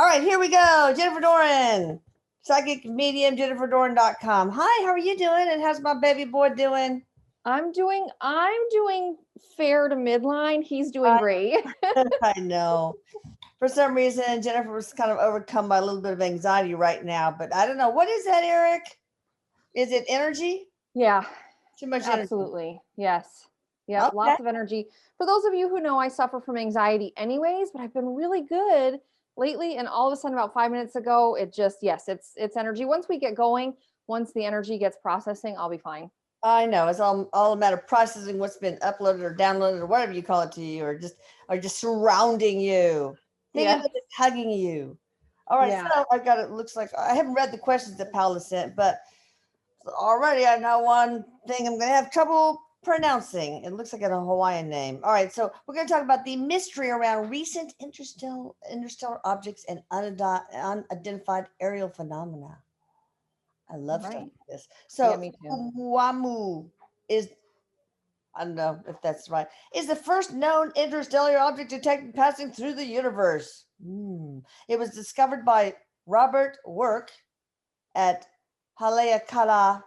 right, here we go. Jennifer Doran, psychic medium, jenniferdoran.com. Hi, how are you doing? And how's my baby boy doing? I'm doing fair to midline. He's doing great. I know. For some reason, Jennifer was kind of overcome by a little bit of anxiety right now, but I don't know. What is that, Erik? Is it energy? Yeah, Too much energy. absolutely. Yes. Yep, Okay. lots of energy. For those of you who know, I suffer from anxiety anyways, but I've been really good lately, and all of a sudden about 5 minutes ago, it's energy. Once we get going, once the energy gets processing, I'll be fine. I know it's all a matter of processing what's been uploaded or downloaded or whatever you call it to you, or just surrounding you. Think of Yeah. it as hugging you. All right, Yeah. so I got it. Looks like I haven't read the questions that Paula sent, but already I know one thing I'm going to have trouble pronouncing. It looks like a Hawaiian name. All right, so we're going to talk about the mystery around recent interstellar objects and unidentified aerial phenomena. I love stuff Right. like this. Yeah, So me too. Oumuamua is, I don't know if that's right, is the first known interstellar object detected passing through the universe. It was discovered by Robert Work at Haleakala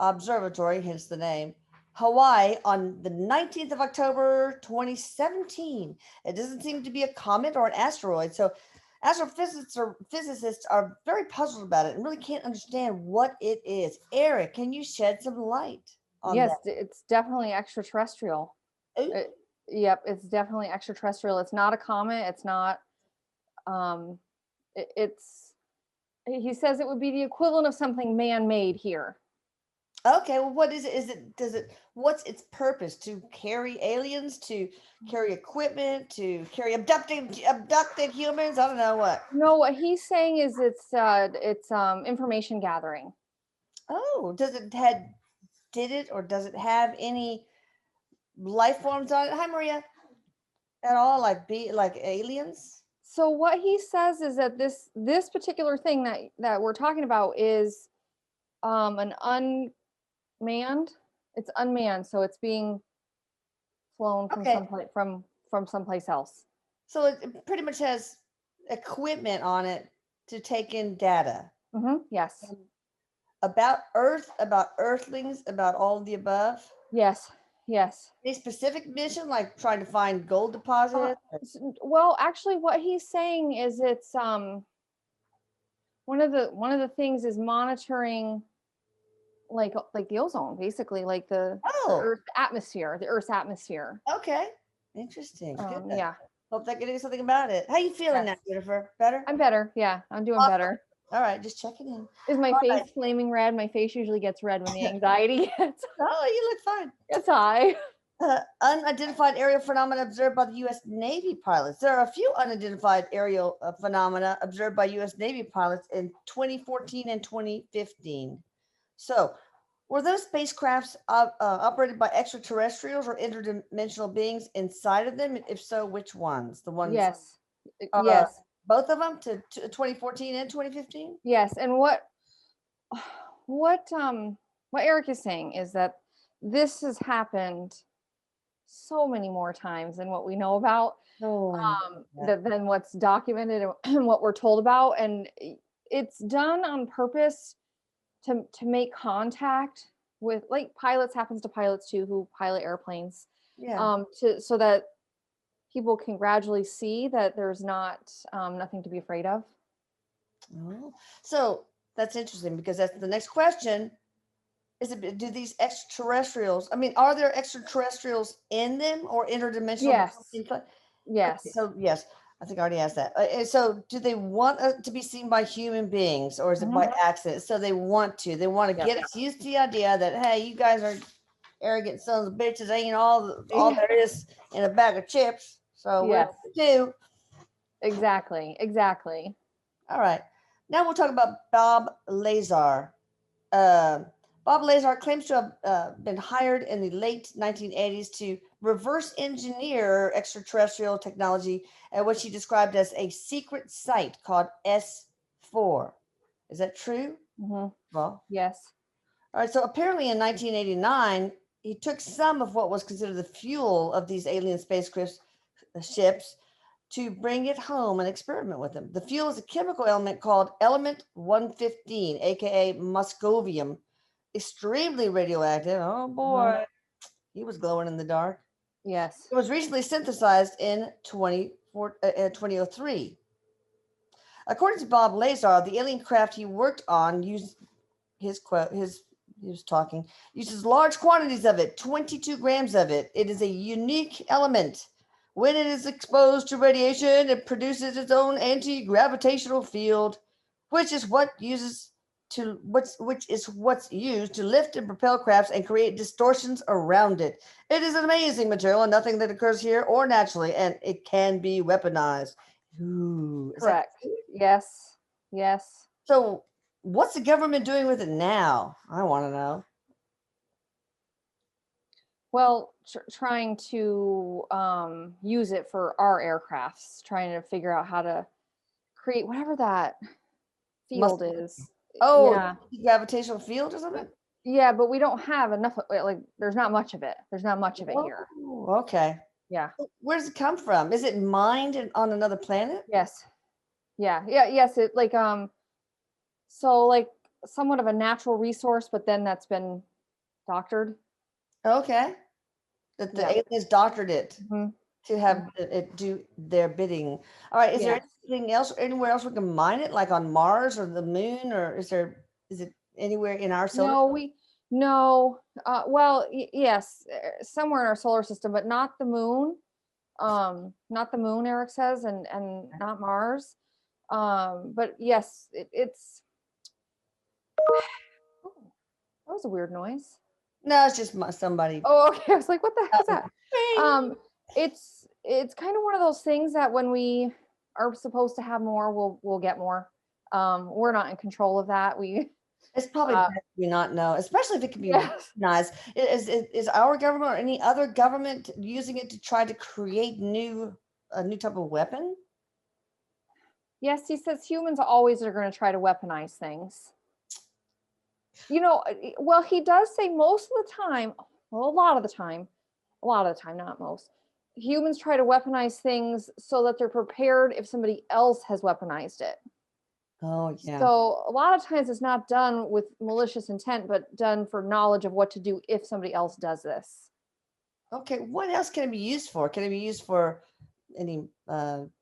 Observatory, hence the name, Hawaii, on the 19th of October 2017. It doesn't seem to be a comet or an asteroid. So physicists are very puzzled about it and really can't understand what it is. Erik, can you shed some light on Yes, that? it's definitely extraterrestrial. It, Ooh, yep, it's definitely extraterrestrial. It's not a comet. It's not. Um, it's. He says it would be the equivalent of something man-made here. okay, well, what is it? What's its purpose? To carry aliens, to carry equipment, to carry abducted humans? I don't know what. No, what he's saying is it's information gathering. Oh, did it or does it have any life forms on it? Hi, Maria. At all, like aliens? So what he says is that this particular thing that we're talking about is an unmanned. It's unmanned, so it's being flown from Okay, someplace from someplace else. so it pretty much has equipment on it to take in data Yes. about Earth, about Earthlings, about all of the above. Yes. Yes. A specific mission, like trying to find gold Uh, deposits. well, actually, what he's saying is it's one of the things is monitoring like the ozone, basically, like Oh, the Earth's atmosphere. okay, interesting. Good. Yeah. Hope that can do something about it. How you feeling Yes. now, Jennifer? Better? I'm better. Yeah, I'm doing Awesome. better. All right, just checking in. Is my All face right. flaming red? My face usually gets red when the anxiety Oh, you look fine. gets high. Unidentified aerial phenomena observed by the U.S. Navy pilots. There are a few unidentified aerial phenomena observed by U.S. Navy pilots in 2014 and 2015. So, were those spacecrafts operated by extraterrestrials or interdimensional beings inside of them? If so, which ones? The ones, Yes. uh, Yes. both of them to 2014 and 2015? Yes. And what what Erik is saying is that this has happened so many more times than what we know about, Oh, yeah. than what's documented and what we're told about, and it's done on purpose to make contact with, like, pilots, happens to pilots too who pilot airplanes, Yeah. to so that people can gradually see that there's nothing to be afraid of. Oh, so that's interesting because that's the next question. Is it, do these extraterrestrials, I mean, are there extraterrestrials in them or interdimensional Yes. beings? Okay, Yes. so yes, I think I already asked that. And so do they want to be seen by human beings or is it by Hmm. accident? So they want to Yep. get us used to the idea that, hey, you guys are arrogant sons of bitches, ain't all there is in a bag of chips. So what Yes. do we do? Exactly. Exactly. All right. Now we'll talk about Bob Lazar. Uh, Bob Lazar claims to have been hired in the late 1980s to reverse engineer extraterrestrial technology at what she described as a secret site called S4. Is that true? Hmm. Well, Yes. all right. So apparently in 1989, he took some of what was considered the fuel of these alien spacecraft ships to bring it home and experiment with them. The fuel is a chemical element called element 115, aka muscovium, extremely radioactive. Oh Mhm. boy, he was glowing in the dark. Yes. It was recently synthesized in 2003. According to Bob Lazar, the alien craft he worked on used his quote his he was talking uses large quantities of it, 22 grams of it. It is a unique element. When it is exposed to radiation, it produces its own anti-gravitational field, which is what's used to lift and propel crafts and create distortions around it. It is an amazing material and nothing that occurs here or naturally, and it can be weaponized. Ooh, is that Correct. Yes. Yes. so? What's the government doing with it now? I want to know. Well, trying to use it for our aircrafts, trying to figure out how to create whatever that Must field is. oh, Yeah. gravitational field or something? Yeah, but we don't have enough of it. Like, there's not much of it. There's not much of it here. Oh, okay. Yeah. Where does it come from? Is it mined on another planet? Yes. Yeah. Yeah. Yes. It like so like somewhat of a natural resource, but then that's been doctored. Okay. That the Yeah. aliens doctored it Hmm. to have it do their bidding. All right. Is there Yes. anything else, anywhere else we can mine it, like on Mars or the moon, or is it anywhere in our solar No, no. Well, yes, somewhere in our solar system, but not the moon. Not the moon, Eric says, and not Mars. But yes, it's. Oh, that was a weird noise. No, it's just somebody. Oh, okay. I was like, what the heck was that? Bing. Um, it's kind of one of those things that when we are supposed to have more, we'll get more. We're not in control of that. We It's probably uh best we not know, especially if it can be yes. recognized. Is our government or any other government using it to try to create a new type of weapon? Yes, he says humans always are going to try to weaponize things. Well, he does say most of the time, well, a lot of the time, not most, humans try to weaponize things so that they're prepared if somebody else has weaponized it. Oh yeah. So a lot of times it's not done with malicious intent, but done for knowledge of what to do if somebody else does this. Okay. What else can it be used for? Can it be used for any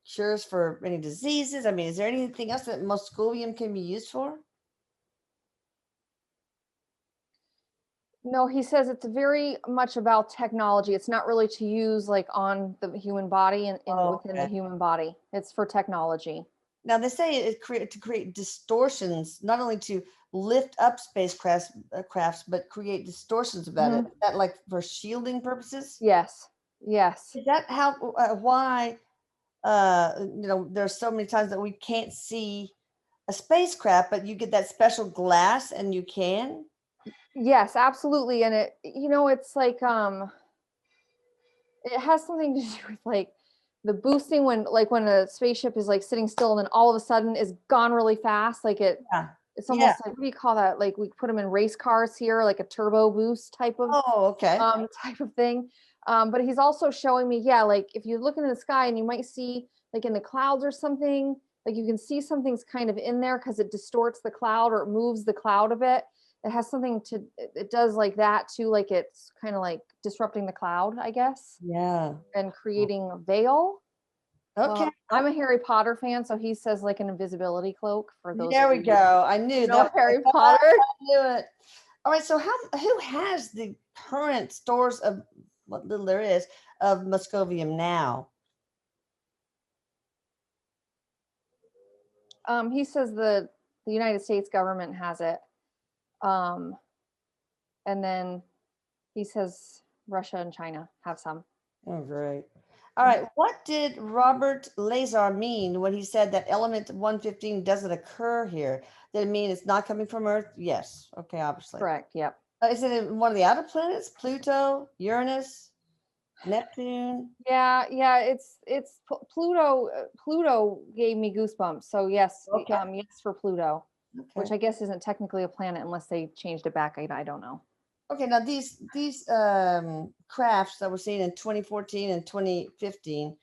cures for any diseases? I mean, is there anything else that moscovium can be used for? No, he says it's very much about technology. It's not really to use like on the human body and Oh, within the okay. human body. It's for technology. Now they say to create distortions, not only to lift up spacecrafts, crafts, but create distortions about it. Mhm. Is that like for shielding purposes? Yes. Yes. Is that how why there's so many times that we can't see a spacecraft, but you get that special glass and you can? Yes, absolutely. And it's like it has something to do with like the boosting when a spaceship is like sitting still and then all of a sudden is gone really fast. Yeah. It's Yeah. almost like, what do you call that? Like we put them in race cars here, like a turbo boost Oh, okay. type of thing. But he's also showing me, yeah, like if you're looking in the sky and you might see like in the clouds or something, like you can see something's kind of in there because it distorts the cloud or it moves the cloud a bit. It has something to it does like that too, like it's kind of like disrupting the cloud, I guess, Yeah. and creating a veil. Okay. I'm a Harry Potter fan, so he says like an invisibility cloak for those There of we you go. I knew who know that. Harry I Potter. knew it. All right. So who has the current stores of what little there is of Muscovium now? He says the United States government has it. Um, and then he says Russia and China have some. Oh, great. All right. What did Robert Lazar mean when he said that element 115 doesn't occur here? Did it mean it's not coming from Earth? Yes. Okay, obviously. Correct. Yep. Is it in one of the outer planets? Pluto, Uranus, Neptune? Yeah. Yeah. It's Pluto. Pluto gave me goosebumps. So yes. Okay. Yes for Pluto, which Okay. I guess isn't technically a planet unless they changed it back. I don't know. Okay. Now these crafts that we're seeing in 2014 and 2015,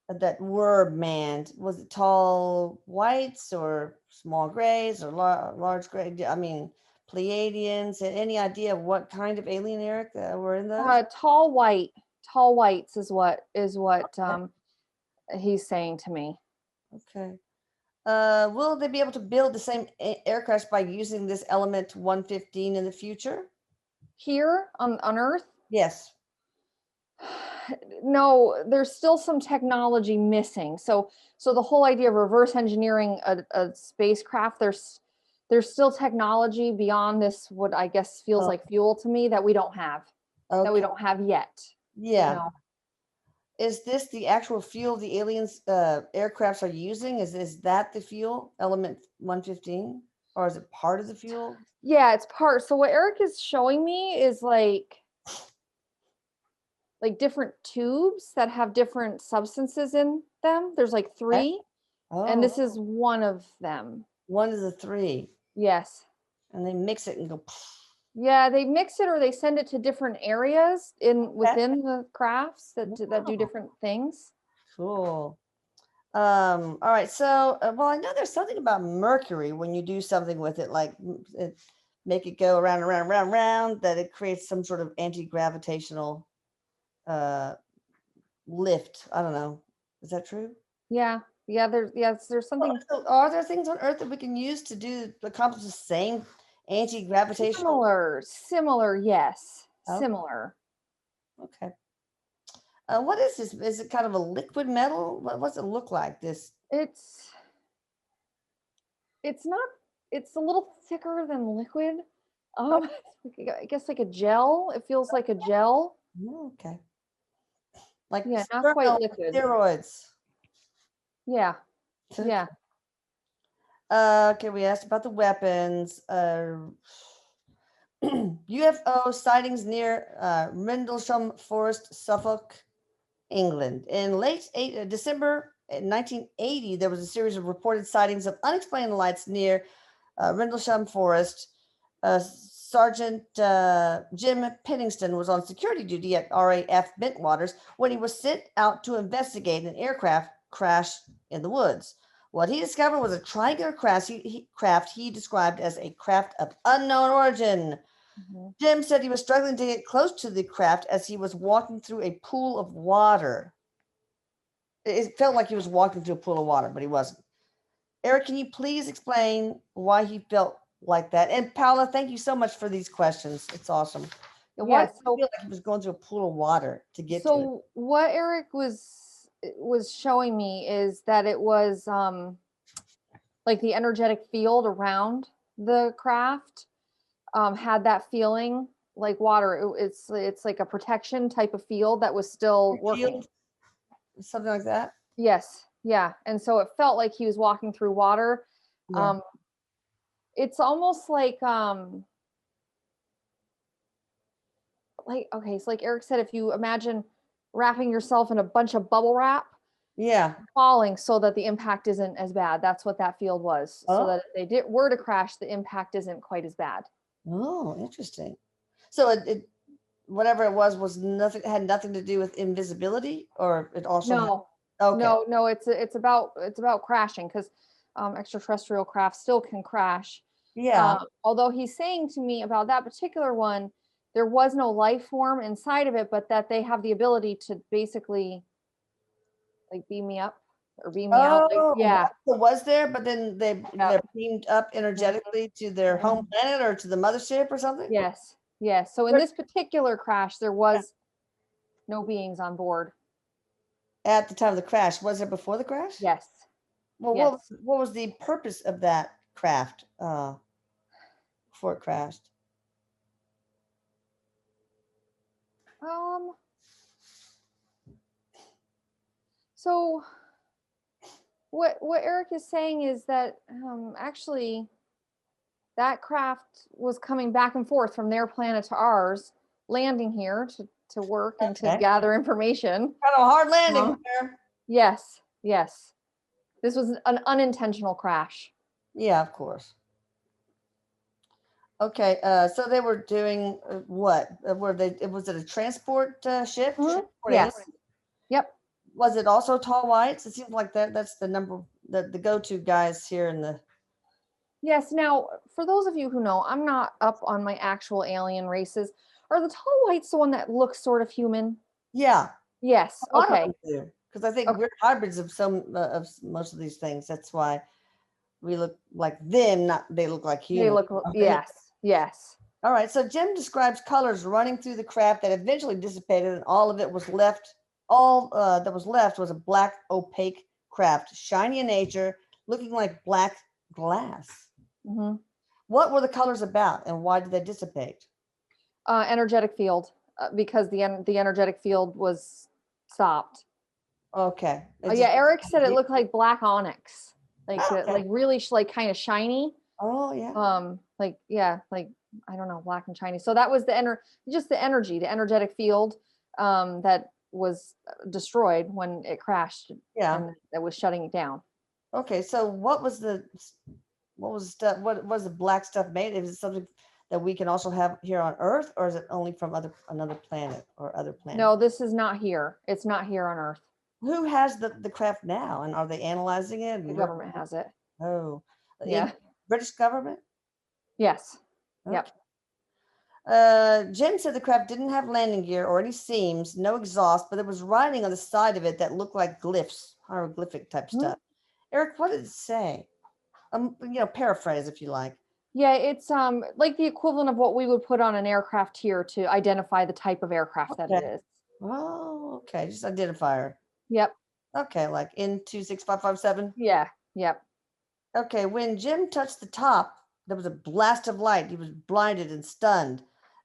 that were manned? Was it tall whites or small grays or large gray? I mean, Pleiadians. Any idea of what kind of alien, Eric, were in those? Tall whites is what Okay. he's saying to me. Okay. Will they be able to build the same aircraft by using this element 115 in the future? Here on Earth, Yes. no, there's still some technology missing. So the whole idea of reverse engineering a spacecraft, there's still technology beyond this, what I guess feels Oh, like fuel to me, that we don't have, that we okay. don't have yet. Yeah. No. Is this the actual fuel the aliens aircrafts are using? Is that the fuel element 115, or is it part of the fuel? Yeah, it's part. So what Erik is showing me is like different tubes that have different substances in them. There's like Okay. 3, and Oh, this is one of them. one of the 3, Yes. and they mix it and go. Yeah, they mix it or they send it to different areas Okay. within the crafts that do Wow, different things. cool. All right. So, well, I know there's something about Mercury when you do something with it, like make it go around, around, around, around, that it creates some sort of anti-gravitational uh, lift. I don't know. Is that true? Yeah. Yeah, there's something So are there things on Earth that we can use to accomplish the same anti-gravitational? similar, yes. Oh, Similar. okay. What is this? Is it kind of a liquid metal? What's it look like? This? It's it's not it's a little thicker than liquid. I guess like a gel. It feels like a gel. Okay. Like Yeah, not quite liquid. steroids. Yeah. Yeah. Okay, we asked about the weapons. UFO sightings near Rendlesham Forest, Suffolk, England. In December 1980, there was a series of reported sightings of unexplained lights near Rendlesham Forest. Sergeant Jim Penningston was on security duty at RAF Bentwaters when he was sent out to investigate an aircraft crash in the woods. What he discovered was a triangular craft he described as a craft of unknown origin. Mhm. Jim said he was struggling to get close to the craft as he was walking through a pool of water. It felt like he was walking through a pool of water, but he wasn't. Erik, can you please explain why he felt like that? And Paula, thank you so much for these questions. It's awesome. And why did Yes. he feel like he was going through a pool of water to get to it? So what Erik was showing me is that it was like the energetic field around the craft had that feeling like water. It's like a protection type of field that was still working. Shield, something like that? Yes, yeah, and so it felt like he was walking through water. Yeah. Um, it's almost like okay, so like Erik said, if you imagine wrapping yourself in a bunch of bubble wrap, Yeah. falling so that the impact isn't as bad. That's what that field was. So Oh, that if they were to crash, the impact isn't quite as bad. oh, interesting. So whatever it was nothing, had nothing to do with invisibility, or it also had, No, okay. no, it's about crashing because extraterrestrial craft still can crash. Yeah. Although he's saying to me about that particular one, there was no life form inside of it, but that they have the ability to basically like beam me up or beam me out. Like, Oh, yeah, it was there, but then yeah. they're beamed up energetically to their Mhm. home planet or to the mothership or something? Yes, yes. So in Where- this particular crash, there was no beings on board. At the time of the crash. Was it before the crash? Yes, Well, yes. what was the purpose of that craft before it crashed? Um, so what Erik is saying is that actually that craft was coming back and forth from their planet to ours, landing here to work and to Okay. gather information. Kind of a hard landing Um, there. yes, yes. This was an unintentional crash. Yeah, of course. Okay, so they were doing what? Were they? Was it a transport ship? Mhm. Transport alien? Yes. Yep. Was it also tall whites? It seems like that's the number, the go-to guys here in the. Yes. Now, for those of you who know, I'm not up on my actual alien races. Are the tall whites the one that looks sort of human? Yeah, Yes. a lot of Okay. them do. Because I think Okay. we're hybrids of most of these things. That's why we look like them, not they look like They humans. look, yes, yes. All right, so Jim describes colors running through the craft that eventually dissipated, and all of it was left. All that was left was a black, opaque craft, shiny in nature, looking like black glass. Hmm. What were the colors about, and why did they dissipate? Energetic field, because the energetic field was stopped. Okay, it Yeah, just. Eric said it looked like black onyx, Okay. like really like kind of shiny. Oh yeah. Like, yeah, like, I don't know, black and shiny. So that was just the energy, the energetic field, that was destroyed when it crashed, Yeah. and that was shutting it down. Okay. So what was the stuff? What was the black stuff made? Is it something that we can also have here on Earth, or is it only from another planet or other planets? No, this is not here. It's not here on Earth. Who has the craft now, and are they analyzing it? The And government has it. oh, Yeah. British government. Yes. Okay. Yep. Jen said the craft didn't have landing gear or any seams, no exhaust, but there was writing on the side of it that looked like glyphs, hieroglyphic type Mhm. stuff. Eric, what did it say? Paraphrase if you like. Yeah, it's like the equivalent of what we would put on an aircraft here to identify the type of aircraft that Okay. it is. Oh, okay. Just identifier. Yep. Okay, like N26557. Yeah. Yep. Okay, when Jim touched the top, there was a blast of light. He was blinded and stunned.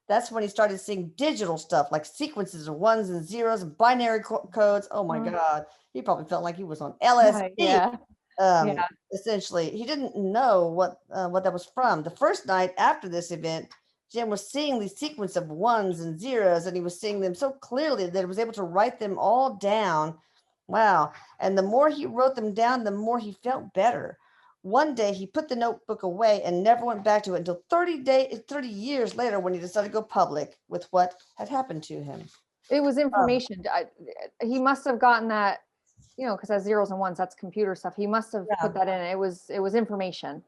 That's when he started seeing digital stuff like sequences of ones and zeros and binary codes. Oh my Mhm. God. He probably felt like he was on LSD. Yeah. Yeah. Essentially, he didn't know what that was from. The first night after this event, Jim was seeing these sequence of ones and zeros, and he was seeing them so clearly that he was able to write them all down. Wow. And the more he wrote them down, the more he felt better. One day he put the notebook away and never went back to it until 30 years later when he decided to go public with what had happened to him. It was Oh, information. He must have gotten that, because that's zeros and ones, that's computer stuff. He must have yeah. put that in. It was information.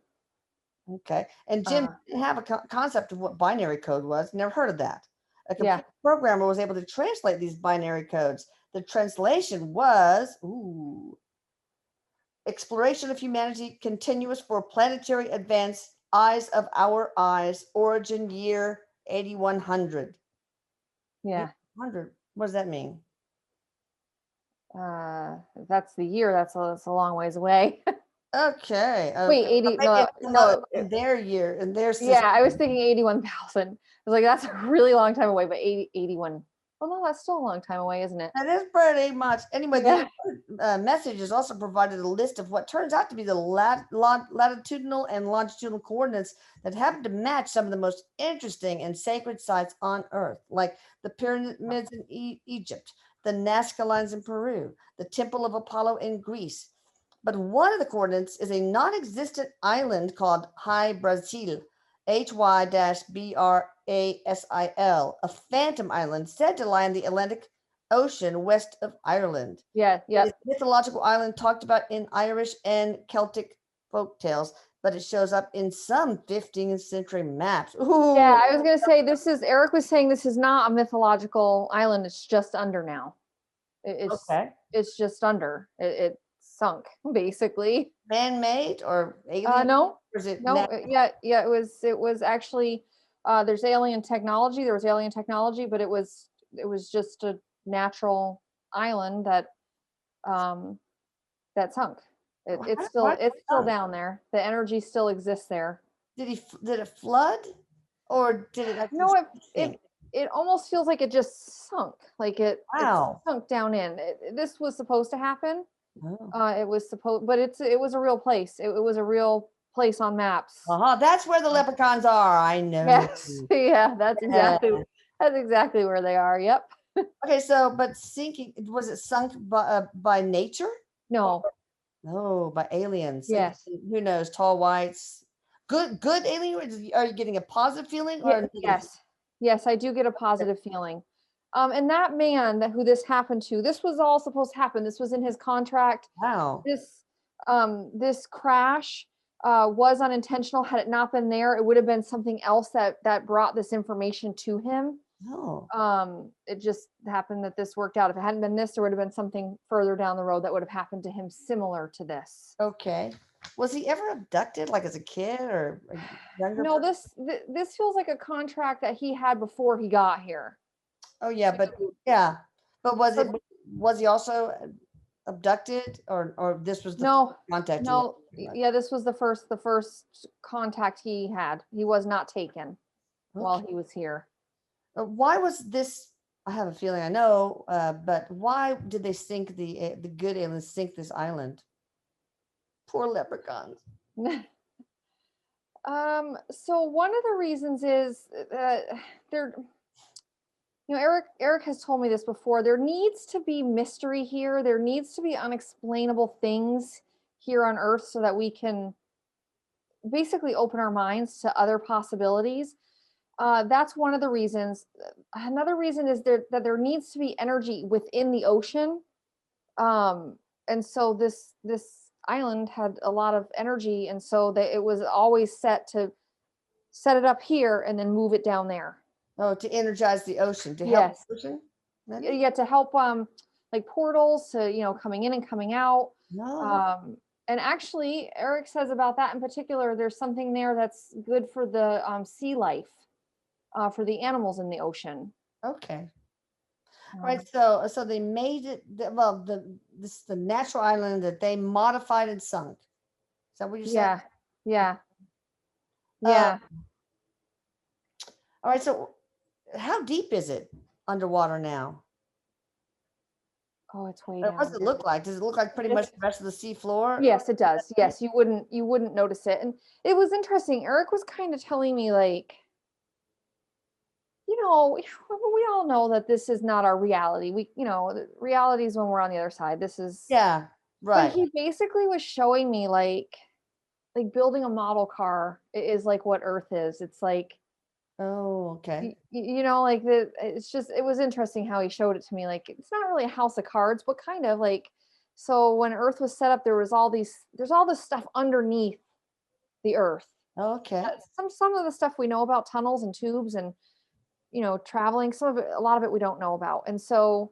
Okay. And Jim Uh, didn't have a concept of what binary code was, never heard of that. A yeah. computer programmer was able to translate these binary codes. The translation was exploration of humanity continuous for planetary advance, eyes of our eyes, origin year 8100. Yeah. 800. What does that mean? That's the year. That's a long ways away. Okay. Wait, Okay. Or 80, maybe no, it's no. in their year, in their Yeah, system. I was thinking 81,000. I was like, that's a really long time away, but 81. Well, no, that's still a long time away, isn't it? That is pretty much. Anyway, Yeah. the messages also provided a list of what turns out to be the latitudinal and longitudinal coordinates that happen to match some of the most interesting and sacred sites on Earth, like the pyramids in Egypt, the Nazca lines in Peru, the Temple of Apollo in Greece. But one of the coordinates is a non existent island called Hy Brasil, HY-BRASIL, a phantom island said to lie in the Atlantic Ocean west of Ireland. Yeah. It is Yep. a mythological island talked about in Irish and Celtic folk tales, but it shows up in some 15th century maps. Yeah, Ooh, I was gonna say Eric was saying this is not a mythological island. It's just under now. It's okay. it's just under. It sunk basically. Man made or alien? No, Or is it no. natural? Yeah. It was actually. There's alien technology. There was alien technology, but it was just a natural island um that sunk. It's Why- still it's still down there. The energy still exists there. Did it flood or did it actually No, it sink? it almost feels like it just sunk. Like it Wow. sunk down in. This was supposed to happen. Oh. It was supposed, but it was a real place. It was a real place on maps. Uh-huh. That's where the leprechauns are. I know. Yes, yeah, Yeah. that's exactly where they are. Yep. Okay, so but sinking was it sunk by nature? No. No, by aliens. Yes. Who knows? Tall whites. Good alien. Are you getting a positive feeling or Yeah. a negative? Yes. Yes, I do get a positive feeling. And that man who this happened to, this was all supposed to happen. This was in his contract. Wow. This crash was unintentional. Had it not been there, it would have been something else that brought this information to him. Oh, It just happened that this worked out. If it hadn't been this, there would have been something further down the road that would have happened to him similar to this. okay. Was he ever abducted, like as a kid or a younger No, person? this feels like a contract that he had before he got here. Oh, yeah, but So- yeah. But so was he also abducted or this was the first no, contact he had? no, yeah, this was the first contact he had. He was not taken while Okay. he was here. Why was this? I have a feeling I know, but why did they sink the good aliens sink this island? Poor leprechauns. So one of the reasons is there, Eric has told me this before. There needs to be mystery here. There needs to be unexplainable things here on Earth so that we can basically open our minds to other possibilities. That's one of the reasons. Another reason is that there needs to be energy within the ocean. And so this island had a lot of energy, and so that it was always set to set it up here and then move it down there. Oh, to energize the ocean, to help Yes. the ocean? Maybe? Yeah, to help like portals to, coming in and coming out. No. And actually Eric says about that in particular, there's something there that's good for the sea life, for the animals in the ocean. Okay. Um, Right. So they made it. Well, this the natural island that they modified and sunk. Is that what you're saying? yeah, yeah, Uh, yeah. all right. So how deep is it underwater now? Oh, it's way What down does it there. look like? Does it look like pretty much the rest of the sea floor? Yes, it does. Yes, you wouldn't notice it. And it was interesting. Eric was kind of telling me like, we all know that this is not our reality. The reality is when we're on the other side. This is, Yeah. but Right. he basically was showing me like building a model car is like what Earth is. It's like, Oh, okay. like it was interesting how he showed it to me. Like, it's not really a house of cards, but kind of like, so when Earth was set up, there's all this stuff underneath the Earth. Okay. Some of the stuff we know about tunnels and tubes and traveling, some of it, a lot of it we don't know about. And so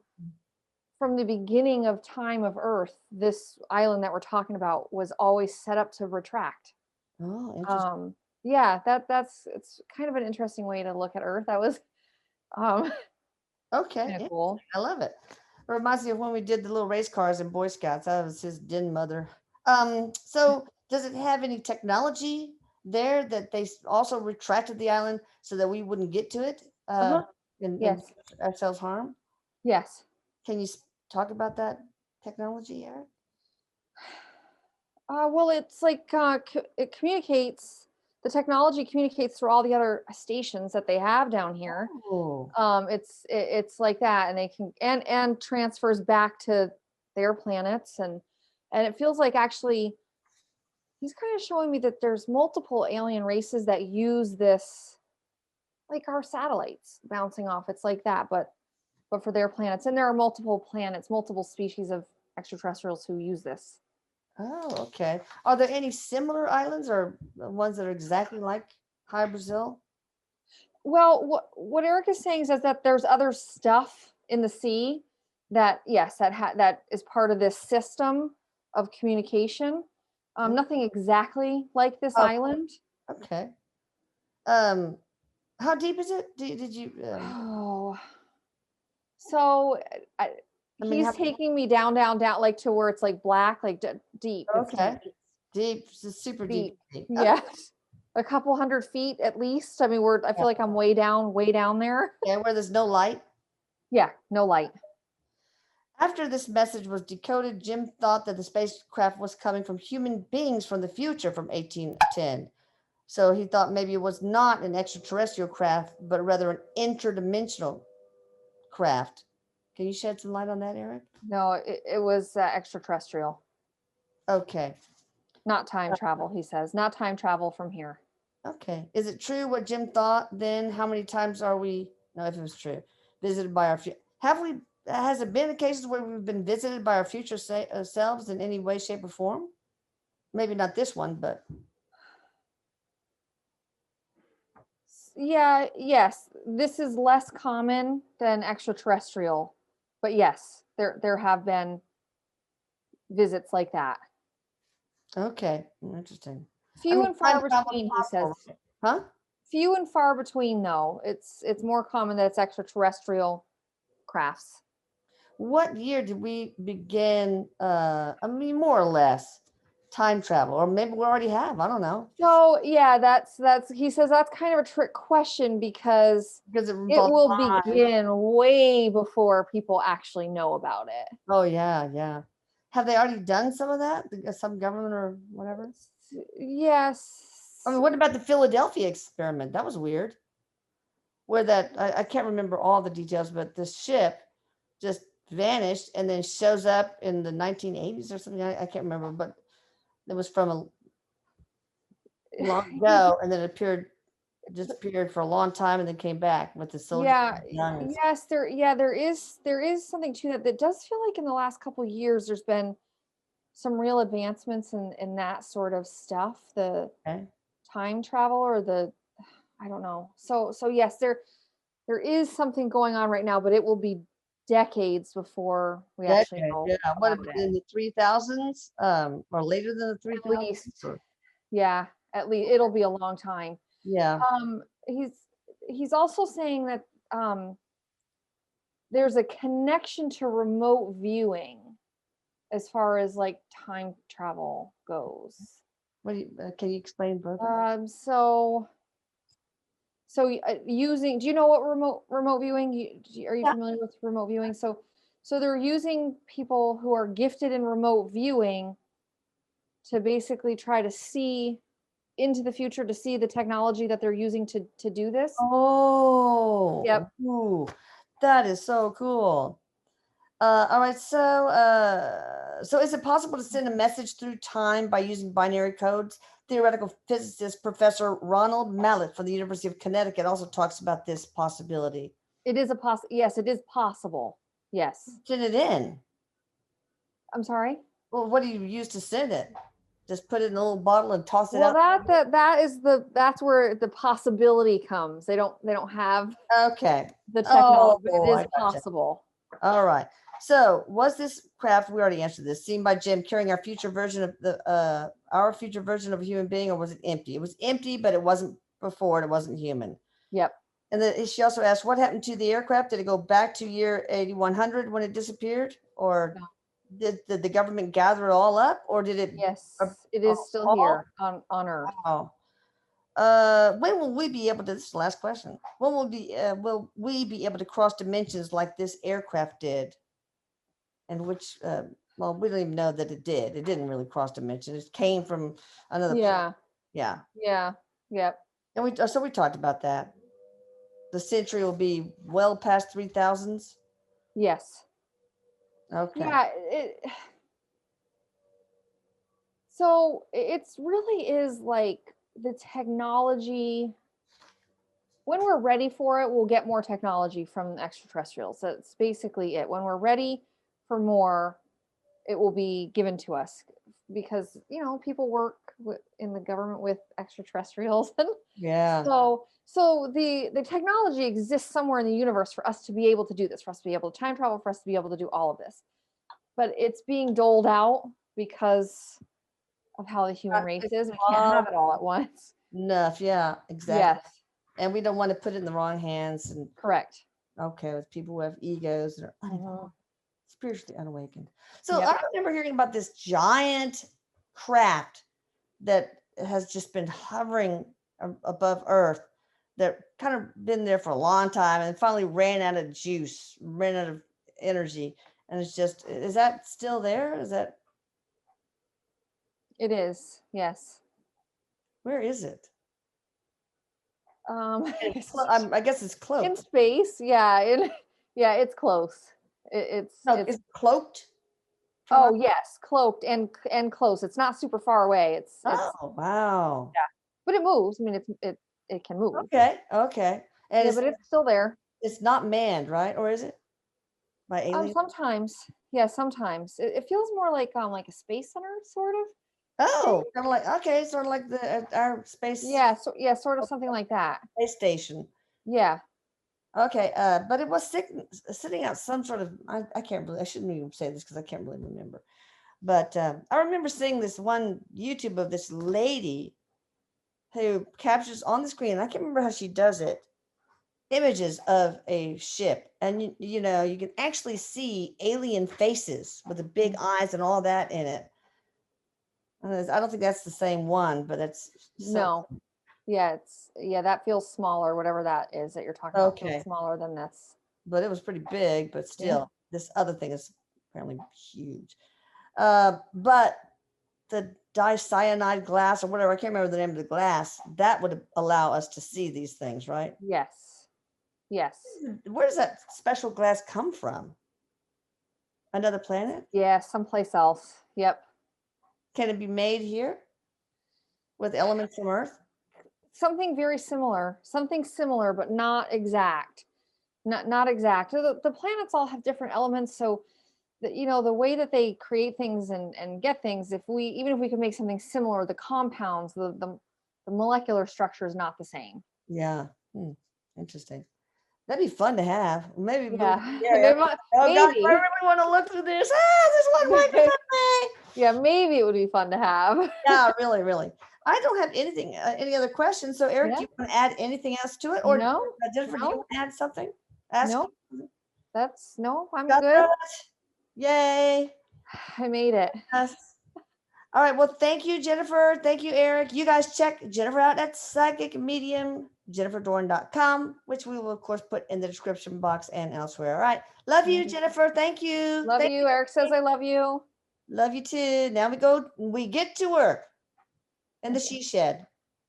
from the beginning of time of Earth, this island that we're talking about was always set up to retract. Oh, interesting. Yeah, it's kind of an interesting way to look at Earth. That was um Okay. kind of Interesting. cool. I love it. It reminds me of when we did the little race cars in Boy Scouts. I was his den mother. So does it have any technology there that they also retracted the island so that we wouldn't get to it Uh-huh. and Yes. do ourselves harm? Yes. Can you talk about that technology, Eric? Well, it's like it communicates. The technology communicates through all the other stations that they have down here. Oh, It's like that, and they can and transfers back to their planets, and it feels like actually he's kind of showing me that there's multiple alien races that use this, like our satellites bouncing off. It's like that, but for their planets, and there are multiple planets, multiple species of extraterrestrials who use this. oh, okay. Are there any similar islands or ones that are exactly like High Brazil? Well, what Eric is saying is that there's other stuff in the sea that, yes, that is part of this system of communication. Mm, Nothing exactly like this oh, island. okay. Um, how deep is it? Did you? Oh, so I, I mean, he's how? taking me down, down, down, like to where it's like black, like deep. It's Okay, deep, deep, super deep. deep. Deep. Okay. Yeah, a couple hundred feet at least. I mean, I Yeah. feel like I'm way down there. Yeah, where there's no light. Yeah, no light. After this message was decoded, Jim thought that the spacecraft was coming from human beings from the future from 1810. So he thought maybe it was not an extraterrestrial craft, but rather an interdimensional craft. Can you shed some light on that, Eric? No, it was extraterrestrial. Okay. Not time travel, he says. Not time travel from here. Okay. Is it true what Jim thought then? How many times are we? No, if it was true. visited by our have we has it been occasions where we've been visited by our future selves in any way, shape, or form? Maybe not this one, but Yeah, yes, this is less common than extraterrestrial, but yes, there have been visits like that. okay, interesting. I Few mean, and time far travel is between, he says. possible, right? Huh? Few and far between, though. It's more common that it's extraterrestrial crafts. What year did we begin? I mean, more or less, time travel, or maybe we already have. I don't know So yeah, that's he says that's kind of a trick question because because it it involves will time. begin way before people actually know about it. Oh yeah, yeah. Have they already done some of that? Some government or whatever? I Yes. mean, what about the Philadelphia experiment? That was weird. Where that I can't remember all the details, but the ship just vanished and then shows up in the 1980s or something. I can't remember, but it was from a long ago, and then it disappeared for a long time, and then came back with the soldiers. Yeah, Young. yes, there is something to that. That does feel like in the last couple years there's been some real advancements in that sort of stuff, the Okay. time travel or the I don't know. So yes, there is something going on right now, but it will be decades before we actually Decade, know yeah. What about about it. in the 3000s? Or later than the At least, 3000s? Or, yeah, at least it'll be a long time. yeah. Um, he's also saying that there's a connection to remote viewing as far as like time travel goes. What do you, can you explain further? So using, do you know what remote viewing? Are you Yeah. familiar with remote viewing? So they're using people who are gifted in remote viewing to basically try to see into the future to see the technology that they're using to do this. Oh, Yep. ooh, that is so cool. All right, so is it possible to send a message through time by using binary codes? Theoretical physicist Professor Ronald Mallet from the University of Connecticut also talks about this possibility. It is yes, it is possible. Yes. Send it in. I'm sorry. Well, what do you use to send it? Just put it in a little bottle and toss it Well, out. that's where the possibility comes. They don't have Okay. the technology, but Oh, it I is gotcha. possible. All right. So was this craft, we already answered this, seen by Jim carrying our future version of our future version of a human being, or was it empty? It was empty, but it wasn't before it wasn't human. Yep. And then she also asked, what happened to the aircraft? Did it go back to year 8100 when it disappeared? Or No. did the government gather it all up? Or did it Yes, it is still all? here on Earth. Wow. When will we be able to, this is the last question. When will we be able to cross dimensions like this aircraft did? And which, well, we don't even know that it did. It didn't really cross dimensions. It came from another planet. Yeah. Yeah. Yeah. Yep. And we talked about that. The century will be well past 3000s. Yes. Okay. Yeah. So it's really is like the technology. When we're ready for it, we'll get more technology from extraterrestrials. That's basically it. When we're ready for more, it will be given to us because people work in the government with extraterrestrials, and Yeah. so the technology exists somewhere in the universe for us to be able to do this, for us to be able to time travel, for us to be able to do all of this. But it's being doled out because of how the human race is. We can't have it all at once. Enough. Yeah, exactly. Yes, And we don't want to put it in the wrong hands. And correct. okay, with people who have egos and are Mhm. spiritually unawakened. So Yep. I remember hearing about this giant craft that has just been hovering above Earth, that kind of been there for a long time and finally ran out of juice, ran out of energy. And it's just, is that still there? Is that, It is. Yes. where is it? I guess it's In cloaked. space. Yeah. Yeah. It's close. No, It's it's cloaked from us. Oh yes, cloaked and close. It's not super far away. It's Oh, wow. yeah, but it moves. I mean, it can move. Okay. Okay. And Yeah, but it's still there. it's not manned, right? Or is it by aliens? Sometimes, yeah, sometimes it feels more like a space center sort of Oh, thing. kind of like, okay, sort of like our Yeah, so yeah, sort of something like that. space station. Yeah. Okay, but it was sitting out some sort of, I can't really, I shouldn't even say this because I can't really remember. But I remember seeing this one YouTube of this lady who captures on the screen. I can't remember how she does it. Images of a ship, and you know you can actually see alien faces with the big eyes and all that in it. I don't think that's the same one, but it's so No. Yeah, that feels smaller, whatever that is that you're talking about feels okay. smaller than this. But it was pretty big. But Yeah. still, this other thing is apparently huge. But the dicyanide glass or whatever, I can't remember the name of the glass, that would allow us to see these things, right? Yes. Yes. Where does that special glass come from? Another planet? Yeah, someplace else. Yep. Can it be made here with elements from Earth? Something similar, but not exact. Not exact. The planets all have different elements, so the way that they create things and get things, even if we could make something similar, the compounds, the molecular structure is not the same. Yeah. Interesting. That'd be fun to have. Maybe a little Yeah. scary. Oh gosh, I Maybe. really want to look through this. Ah, this looks like a good thing. Yeah, maybe it would be fun to have. Yeah, really, really. I don't have anything, any other questions. So, Eric, Yeah. do you want to add anything else to it, or No. Jennifer, do you No. want to add something? Ask. No. No. I'm Got good. that? Yay! I made it. Yes. All right. Well, thank you, Jennifer. Thank you, Eric. You guys check Jennifer out at psychic medium, jenniferdorn.com, which we will, of course, put in the description box and elsewhere. All right. Love you, Jennifer. Thank you. Love Thank you. Eric says you. I love you. Love you too. Now we get to work in the she shed.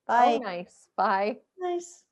Oh, Bye. nice. Bye. Nice.